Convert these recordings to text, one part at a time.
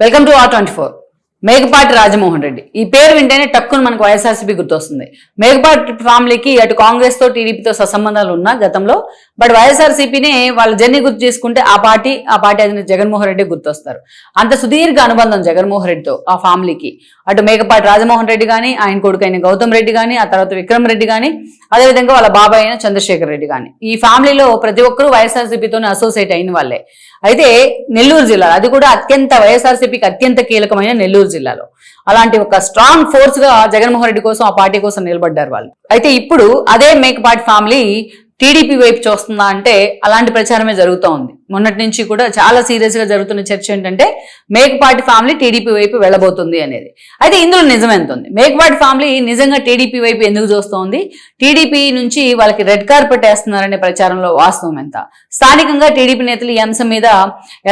Welcome to R24. Mekapati Rajamohan Reddy ఈ పేరు వింటేనే టక్కున మనకు వైఎస్ఆర్సీపీ గుర్తొస్తుంది. మేకపాటి ఫ్యామిలీకి అటు కాంగ్రెస్ తో టీడీపీతో సత్సంబంధాలు ఉన్నా గతంలో, బట్ వైఎస్ఆర్సీపీనే వాళ్ళ జర్నీ గుర్తు చేసుకుంటే ఆ పార్టీ అధినేత జగన్మోహన్ రెడ్డి గుర్తొస్తారు. అంత సుదీర్ఘ అనుబంధం జగన్మోహన్ రెడ్డితో ఆ ఫ్యామిలీకి. అటు మేకపాటి రాజమోహన్ రెడ్డి కానీ, ఆయన కొడుకైన గౌతమ్ రెడ్డి కానీ, ఆ తర్వాత విక్రమ్ రెడ్డి కానీ, అదేవిధంగా వాళ్ళ బాబాయ్ అయిన చంద్రశేఖర్ రెడ్డి కానీ, ఈ ఫ్యామిలీలో ప్రతి ఒక్కరూ వైఎస్ఆర్సీపీతోనే అసోసియేట్ అయిన వాళ్ళే. అయితే నెల్లూరు జిల్లా, అది కూడా వైఎస్ఆర్సీపీకి అత్యంత కీలకమైన నెల్లూరు జిల్లాలో అలాంటి ఒక స్ట్రాంగ్ ఫోర్స్ గా జగన్మోహన్ రెడ్డి కోసం ఆ పార్టీ కోసం నిలబడ్డారు వాళ్ళు. అయితే ఇప్పుడు అదే మేకపాటి ఫ్యామిలీ టీడీపీ వైపు చూస్తుందా అంటే అలాంటి ప్రచారమే జరుగుతూ ఉంది. మొన్నటి నుంచి కూడా చాలా సీరియస్ గా జరుగుతున్న చర్చ ఏంటంటే మేకపాటి ఫ్యామిలీ టీడీపీ వైపు వెళ్ళబోతుంది అనేది. అయితే ఇందులో నిజం ఎంత ఉంది? మేకపాటి ఫ్యామిలీ నిజంగా టీడీపీ వైపు ఎందుకు చూస్తోంది? టీడీపీ నుంచి వాళ్ళకి రెడ్ కార్పెట్ వేస్తున్నారనే ప్రచారంలో వాస్తవం ఎంత? స్థానికంగా టీడీపీ నేతలు ఈ అంశం మీద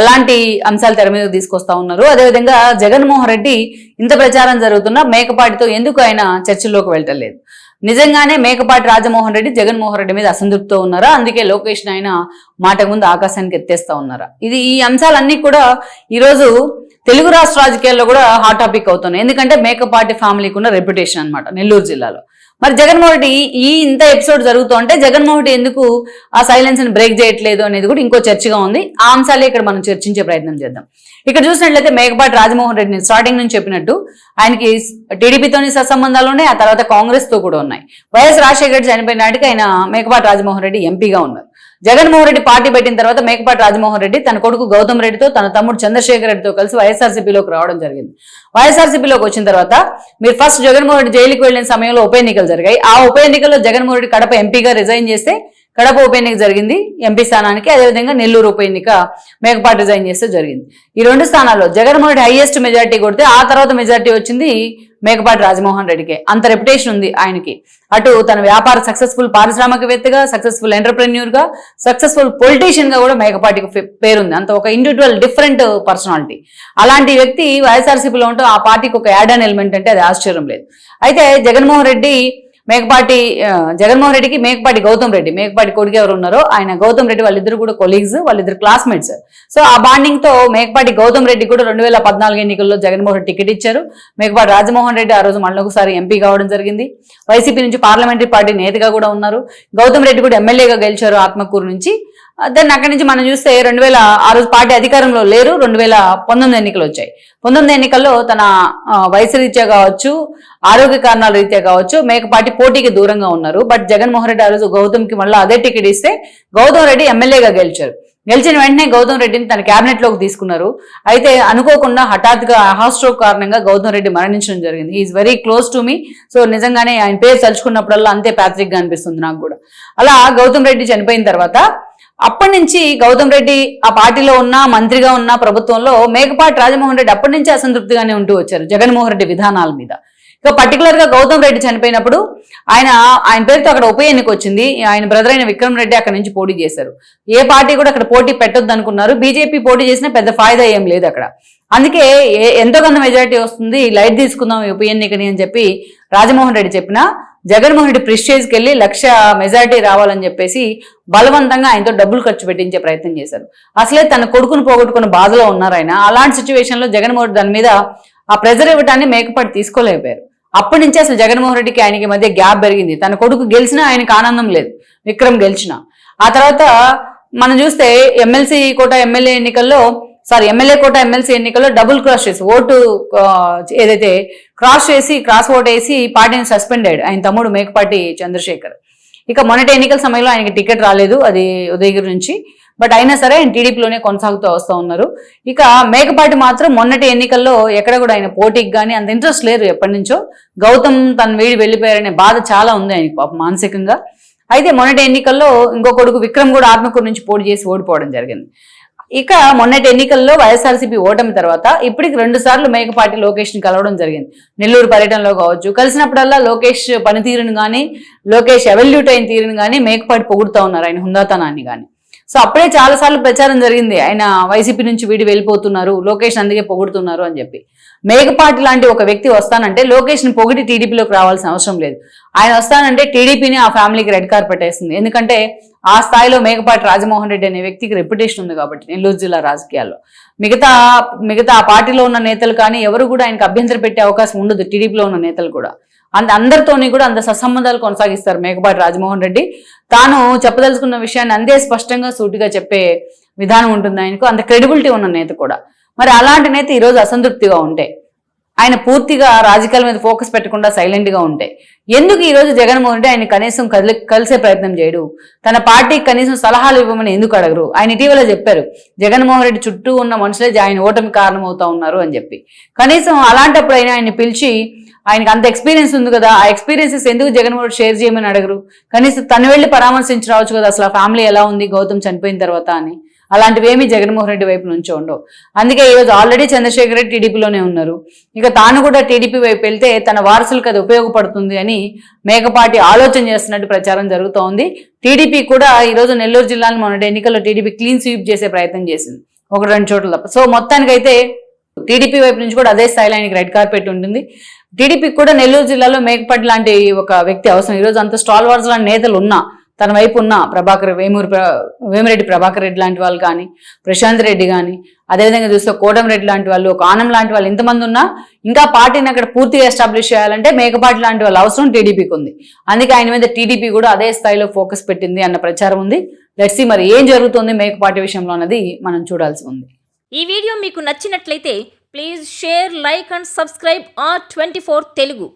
ఎలాంటి అంశాలు తెర మీద తీసుకొస్తా ఉన్నారు? అదేవిధంగా జగన్మోహన్ రెడ్డి ఇంత ప్రచారం జరుగుతున్నా మేకపాటితో ఎందుకు ఆయన చర్చల్లోకి వెళ్ళలేదు? నిజంగానే మేకపాటి రాజమోహన్ రెడ్డి జగన్మోహన్ రెడ్డి మీద అసంతృప్తితో ఉన్నారా? అందుకే లోకేష్ ఆయన మాట ముందు ఆకాశానికి ఎత్తేస్తా ఉన్నారా? ఈ అంశాలన్నీ కూడా ఈరోజు తెలుగు రాష్ట్ర రాజకీయాల్లో కూడా హాట్ టాపిక్ అవుతున్నాయి. ఎందుకంటే మేకపాటి ఫ్యామిలీకి ఉన్న రెప్యుటేషన్ అన్నమాట నెల్లూరు జిల్లాలో. మరి జగన్మోహన్ రెడ్డి ఇంత ఎపిసోడ్ జరుగుతూ ఉంటే జగన్మోహన్ రెడ్డి ఎందుకు ఆ సైలెన్స్ ని బ్రేక్ చేయట్లేదు అనేది కూడా ఇంకో చర్చగా ఉంది. ఆ అంశాలే ఇక్కడ మనం చర్చించే ప్రయత్నం చేద్దాం. ఇక్కడ చూసినట్లయితే మేకపాటి రాజమోహన్ రెడ్డిని స్టార్టింగ్ నుంచి చెప్పినట్టు ఆయనకి టీడీపీతోని సత్సంబంధాలు ఉన్నాయి, ఆ తర్వాత కాంగ్రెస్ తో కూడా ఉన్నాయి. వైఎస్ రాజశేఖర రెడ్డి చనిపోయిన నాటికి ఆయన మేకపాటి రాజమోహన్ రెడ్డి ఎంపీగా ఉన్నారు. జగన్మోహన్ రెడ్డి పార్టీ పెట్టిన తర్వాత మేకపాటి రాజమోహన్ రెడ్డి తన కొడుకు గౌతమ్ రెడ్డితో, తన తమ్ముడు చంద్రశేఖర్ రెడ్డితో కలిసి వైఎస్ఆర్సీపీలోకి రావడం జరిగింది. వైఎస్ఆర్సీపీలోకి వచ్చిన తర్వాత మీరు ఫస్ట్ జగన్మోహన్ రెడ్డి జైలుకి వెళ్లిన సమయంలో ఉప ఎన్నికలు జరిగాయి. ఆ ఉప ఎన్నికల్లో జగన్మోహన్ రెడ్డి కడప ఎంపీగా రిజైన్ చేస్తే కడప ఉప ఎన్నిక జరిగింది ఎంపీ స్థానానికి. అదేవిధంగా నెల్లూరు ఉప ఎన్నిక మేకపాటి రిజైన్ చేస్తే జరిగింది. ఈ రెండు స్థానాల్లో జగన్మోహన్ రెడ్డి హైయెస్ట్ మెజార్టీ కొడితే ఆ తర్వాత మెజార్టీ వచ్చింది మేకపాటి రాజమోహన్ రెడ్డికే. అంత రెప్యుటేషన్ ఉంది ఆయనకి. అటు తన వ్యాపార సక్సెస్ఫుల్ పారిశ్రామికవేత్తగా, సక్సెస్ఫుల్ ఎంటర్ప్రెన్యూర్ గా, సక్సెస్ఫుల్ పొలిటీషియన్ గా కూడా మేకపాటికి పేరుంది. అంత ఒక ఇండివిజువల్ డిఫరెంట్ పర్సనాలిటీ. అలాంటి వ్యక్తి వైఎస్ఆర్సీపీలో ఉంటూ ఆ పార్టీకి ఒక యాడ్ ఆన్ ఎలిమెంట్ అంటే అది ఆశ్చర్యం లేదు. అయితే జగన్మోహన్ రెడ్డికి మేకపాటి గౌతమ్ రెడ్డి, మేకపాటి కొడుకు ఎవరు ఉన్నారో ఆయన గౌతమ్ రెడ్డి, వాళ్ళిద్దరు కూడా కొలీగ్స్, వాళ్ళిద్దరు క్లాస్మేట్స్. సో ఆ బాండింగ్ తో మేకపాటి గౌతమ్ రెడ్డి కూడా 2014 ఎన్నికల్లో జగన్మోహన్ రెడ్డి టికెట్ ఇచ్చారు. మేకపాటి రాజమోహన్ రెడ్డి ఆ రోజు మళ్ళొకసారి ఎంపీ కావడం జరిగింది. వైసీపీ నుంచి పార్లమెంటరీ పార్టీ నేతగా కూడా ఉన్నారు. గౌతమ్ రెడ్డి కూడా ఎమ్మెల్యేగా గెలిచారు ఆత్మకూరు నుంచి. దెన్ అక్కడి నుంచి మనం చూస్తే ఆ రోజు పార్టీ అధికారంలో లేరు. 2019 ఎన్నికలు వచ్చాయి. 19 ఎన్నికల్లో తన వయసు రీత్యా కావచ్చు, ఆరోగ్య కారణాల రీత్యా కావచ్చు మేకపాటి పోటీకి దూరంగా ఉన్నారు. బట్ జగన్మోహన్ రెడ్డి ఆ రోజు గౌతమ్కి మళ్ళీ అదే టికెట్ ఇస్తే గౌతమ్ రెడ్డి ఎమ్మెల్యేగా గెలిచారు. గెలిచిన వెంటనే గౌతమ్ రెడ్డిని తన క్యాబినెట్ లోకి తీసుకున్నారు. అయితే అనుకోకుండా హఠాత్తుగా హార్ట్ స్ట్రోక్ కారణంగా గౌతమ్ రెడ్డి మరణించడం జరిగింది. He is very close to me. So నిజంగానే ఆయన పేరు తలుచుకున్నప్పుడల్లా అంతే ప్యాథ్రిక్ గా అనిపిస్తుంది నాకు కూడా. అలా గౌతమ్ రెడ్డి చనిపోయిన తర్వాత అప్పటి నుంచి గౌతమ్ రెడ్డి ఆ పార్టీలో ఉన్న, మంత్రిగా ఉన్న ప్రభుత్వంలో మేకపాటి రాజమోహన్ రెడ్డి అప్పటి నుంచి అసంతృప్తిగానే ఉంటూ వచ్చారు జగన్మోహన్ రెడ్డి విధానాల మీద. ఇక పర్టికులర్ గా గౌతమ్ రెడ్డి చనిపోయినప్పుడు ఆయన పేరుతో అక్కడ ఉప ఎన్నిక వచ్చింది. ఆయన బ్రదర్ అయిన విక్రమ్ రెడ్డి అక్కడ నుంచి పోటీ చేశారు. ఏ పార్టీ కూడా అక్కడ పోటీ పెట్టొద్దు అనుకున్నారు. బీజేపీ పోటీ చేసినా పెద్ద ఫాయిదా ఏం లేదు అక్కడ. అందుకే ఎంతో కొంత మెజారిటీ వస్తుంది, లైట్ తీసుకుందాం ఉప ఎన్నికని అని చెప్పి రాజమోహన్ రెడ్డి చెప్పినా జగన్మోహన్ రెడ్డి ప్రిస్టేజ్కి వెళ్ళి 1,00,000 మెజారిటీ రావాలని చెప్పేసి బలవంతంగా ఆయనతో డబ్బులు ఖర్చు పెట్టించే ప్రయత్నం చేశారు. అసలే తన కొడుకును పోగొట్టుకున్న బాధలో ఉన్నారు ఆయన. అలాంటి సిచ్యువేషన్ లో జగన్మోహన్ రెడ్డి దాని మీద ఆ ప్రెజర్ ఇవ్వటాన్ని మేకపాటి తీసుకోలేకపోయారు. అప్పటి నుంచి అసలు జగన్మోహన్ రెడ్డికి ఆయనకి మధ్య గ్యాప్ పెరిగింది. తన కొడుకు గెలిచినా ఆయనకు ఆనందం లేదు, విక్రమ్ గెలిచినా. ఆ తర్వాత మనం చూస్తే ఎమ్మెల్యే కోట ఎమ్మెల్సీ ఎన్నికల్లో డబుల్ క్రాస్ చేసి ఓటు ఏదైతే క్రాస్ ఓట్ వేసి పార్టీని సస్పెండ్ అయ్యాడు ఆయన తమ్ముడు మేకపాటి చంద్రశేఖర్. ఇక మొన్నటి ఎన్నికల సమయంలో ఆయనకి టికెట్ రాలేదు, అది ఉదయగిరి నుంచి. బట్ అయినా సరే ఆయన టీడీపీలోనే కొనసాగుతూ వస్తూ ఉన్నారు. ఇక మేకపాటి మాత్రం మొన్నటి ఎన్నికల్లో ఎక్కడ కూడా ఆయన పోటీకి కానీ అంత ఇంట్రెస్ట్ లేరు ఎప్పటి నుంచో. గౌతమ్ తను వెళ్ళిపోయారనే బాధ చాలా ఉంది ఆయనకి పాపం మానసికంగా. అయితే మొన్నటి ఎన్నికల్లో ఇంకో కొడుకు విక్రమ్ కూడా ఆత్మకూరు నుంచి పోటీ చేసి ఓడిపోవడం జరిగింది. ఇక మొన్నటి ఎన్నికల్లో వైఎస్ఆర్సీపీ ఓటమి తర్వాత ఇప్పటికి 2 సార్లు మేకపాటి లోకేష్ ని కలవడం జరిగింది. నెల్లూరు పర్యటనలో కావచ్చు. కలిసినప్పుడల్లా లోకేష్ పనితీరును కానీ, లోకేష్ ఎవల్యూట్ అయిన తీరును కానీ మేకపాటి పొగుడుతూ ఉన్నారు, ఆయన హుందాతనాన్ని కానీ. సో అప్పుడే చాలా సార్లు ప్రచారం జరిగింది, ఆయన వైసీపీ నుంచి వీడి వెళ్ళిపోతున్నారు, లోకేష్ అందుకే పొగుడుతున్నారు అని చెప్పి. మేకపాటి లాంటి ఒక వ్యక్తి వస్తానంటే లోకేష్ని పొగిడి టీడీపీలోకి రావాల్సిన అవసరం లేదు. ఆయన వస్తానంటే టీడీపీని ఆ ఫ్యామిలీకి రెడ్ కార్పెట్ వేస్తుంది. ఎందుకంటే ఆ స్థాయిలో రాజమోహన్ రెడ్డి అనే వ్యక్తికి రెప్యుటేషన్ ఉంది కాబట్టి నెల్లూరు జిల్లా రాజకీయాల్లో. మిగతా ఆ పార్టీలో ఉన్న నేతలు కానీ ఎవరు కూడా ఆయనకు అభ్యంతరం పెట్టే అవకాశం ఉండదు. టీడీపీలో ఉన్న నేతలు కూడా అందరితోని కూడా అంత సత్సంబంధాలు కొనసాగిస్తారు మేకపాటి రాజమోహన్ రెడ్డి. తాను చెప్పదలుచుకున్న విషయాన్ని అంతే స్పష్టంగా సూటిగా చెప్పే విధానం ఉంటుంది ఆయనకు, అంత క్రెడిబిలిటీ ఉన్న నేత కూడా. మరి అలాంటి నేత ఈరోజు అసంతృప్తిగా ఉంటే, ఆయన పూర్తిగా రాజకీయాల మీద ఫోకస్ పెట్టకుండా సైలెంట్ గా ఉంటే, ఎందుకు ఈరోజు జగన్మోహన్ రెడ్డి ఆయన కనీసం కలిసే ప్రయత్నం చేయడు? తన పార్టీకి కనీసం సలహాలు ఇవ్వమని ఎందుకు అడగరు? ఆయన ఇటీవల చెప్పారు, జగన్మోహన్ రెడ్డి చుట్టూ ఉన్న మనుషులే ఆయన ఓటమి కారణమవుతా ఉన్నారు అని చెప్పి. కనీసం అలాంటప్పుడు ఆయన పిలిచి, ఆయనకు అంత ఎక్స్పీరియన్స్ ఉంది కదా, ఆ ఎక్స్పీరియన్సెస్ ఎందుకు జగన్మోహన్ రెడ్డి షేర్ చేయమని అడగరు? కనీసం తను వెళ్ళి పరామర్శించి రావచ్చు కదా, అసలు ఆ ఫ్యామిలీ ఎలా ఉంది గౌతమ్ చనిపోయిన తర్వాత అని. అలాంటివి ఏమీ జగన్మోహన్ రెడ్డి వైపు నుంచి ఉండవు. అందుకే ఈరోజు ఆల్రెడీ చంద్రశేఖర్ రెడ్డి టీడీపీలోనే ఉన్నారు. ఇక తాను కూడా టీడీపీ వైపు వెళ్తే తన వారసులకు అది ఉపయోగపడుతుంది అని మేకపాటి ఆలోచన చేస్తున్నట్టు ప్రచారం జరుగుతోంది. టీడీపీ కూడా ఈరోజు నెల్లూరు జిల్లాలో మొన్నటి ఎన్నికల్లో టీడీపీ క్లీన్ స్వీప్ చేసే ప్రయత్నం చేసింది, 1-2 చోట్ల తప్ప. సో మొత్తానికైతే టీడీపీ వైపు నుంచి కూడా అదే స్థాయిలో ఆయనకి రెడ్ కార్పెట్ ఉంటుంది. టీడీపీకి కూడా నెల్లూరు జిల్లాలో మేకపాటి లాంటి ఒక వ్యక్తి అవసరం. ఈరోజు అంత స్టాల్ వార్స్ లాంటి నేతలు ఉన్నా, తన వైపు ఉన్న వేమిరెడ్డి ప్రభాకర్ రెడ్డి లాంటి వాళ్ళు కానీ, ప్రశాంత్ రెడ్డి కానీ, అదేవిధంగా చూస్తే కోటమిరెడ్డి లాంటి వాళ్ళు, ఒక ఆనం లాంటి వాళ్ళు, ఇంతమంది ఉన్నా ఇంకా పార్టీని అక్కడ పూర్తిగా ఎస్టాబ్లిష్ చేయాలంటే మేకపాటి లాంటి వాళ్ళు అవసరం టీడీపీకి ఉంది. అందుకే ఆయన మీద టీడీపీ కూడా అదే స్థాయిలో ఫోకస్ పెట్టింది అన్న ప్రచారం ఉంది. లెట్స్ సీ మరి ఏం జరుగుతుంది మేకపాటి విషయంలో అన్నది మనం చూడాల్సి ఉంది. ఈ వీడియో మీకు నచ్చినట్లయితే please share, like and subscribe R24 Telugu.